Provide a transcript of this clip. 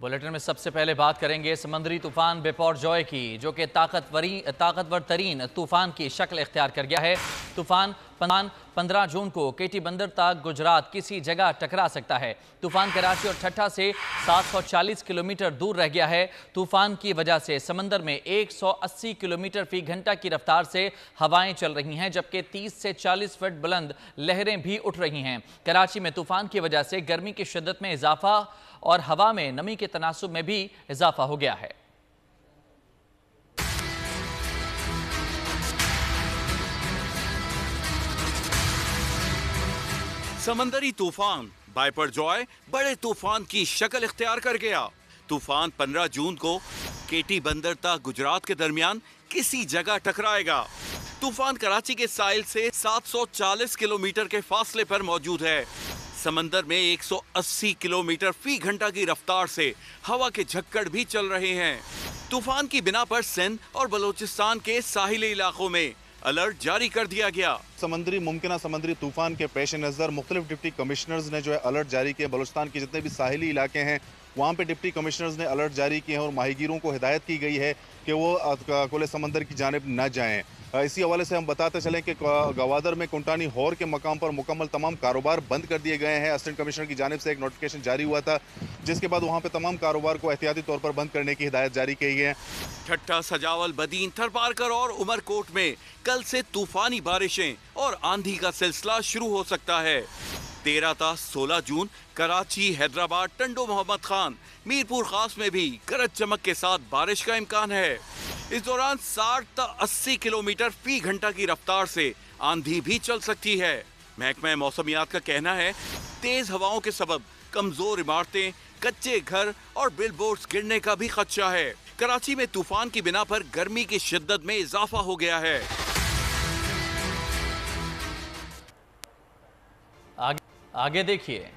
Bulletin में सबसे पहले बात करेंगे समुद्री तूफान बिपरजॉय की, जो कि ताकतवर तरीन तूफान की शक्ल इख्तियार कर गया है। तूफान 15 जून को केटी बंदर तक गुजरात किसी जगह टकरा सकता है। तूफान कराची और ठट्ठा से 740 किलोमीटर दूर रह गया है। तूफान की वजह से समंदर में 180 किलोमीटर फी घंटा की रफ्तार से हवाएं चल रही हैं, जबकि 30 से 40 फीट बुलंद लहरें भी उठ रही हैं। कराची में तूफान की वजह से गर्मी की शिद्दत में इजाफा और हवा में नमी के तनासुब में भी इजाफा हो गया है। समंदरी तूफान बिपरजॉय बड़े तूफान की शक्ल इख्तियार कर गया। तूफान 15 जून को केटी बंदर तक गुजरात के दरमियान किसी जगह टकराएगा। तूफान कराची के साहिल से 740 किलोमीटर के फासले पर मौजूद है। समंदर में 180 किलोमीटर फी घंटा की रफ्तार से हवा के झक्कड़ भी चल रहे हैं। तूफान की बिना पर सिंध और बलोचिस्तान के साहिली इलाकों में अलर्ट जारी कर दिया गया। मुमकिन समुद्री तूफान के पेश नज़र मुख्तलिफ डिप्टी कमिश्नर्स ने जो है अलर्ट जारी किए। बलूचिस्तान के जितने भी साहिली इलाके हैं वहाँ पे डिप्टी कमिश्नर्स ने अलर्ट जारी किए हैं और माहीगीरों को हिदायत की गई है कि वो खुले समंदर की जानिब न जाएं। इसी हवाले से हम बताते चलें कि गवादर में कुंटानी हौर के मकाम पर मुकम्मल तमाम कारोबार बंद कर दिए गए हैं। असिस्टेंट कमिश्नर की जानिब से एक नोटिफिकेशन जारी हुआ था, जिसके बाद वहाँ पे तमाम कारोबार को एहतियाती तौर पर बंद करने की हिदायत जारी की है। ठट्ठा, सजावल, बदीन, थरपारकर और उमरकोट में कल से तूफानी बारिशें और आंधी का सिलसिला शुरू हो सकता है। 13 था 16 जून कराची, हैदराबाद, टंडो मोहम्मद खान, मीरपुर खास में भी गरज चमक के साथ बारिश का इम्कान है। इस दौरान 60 था 80 किलोमीटर फी घंटा की रफ्तार से आंधी भी चल सकती है। महकमा मौसमियात का कहना है तेज हवाओं के सबब कमजोर इमारतें, कच्चे घर और बिलबोर्ड्स गिरने का भी खदशा है। कराची में तूफान की बिना पर गर्मी की शिद्दत में इजाफा हो गया है। आगे देखिए।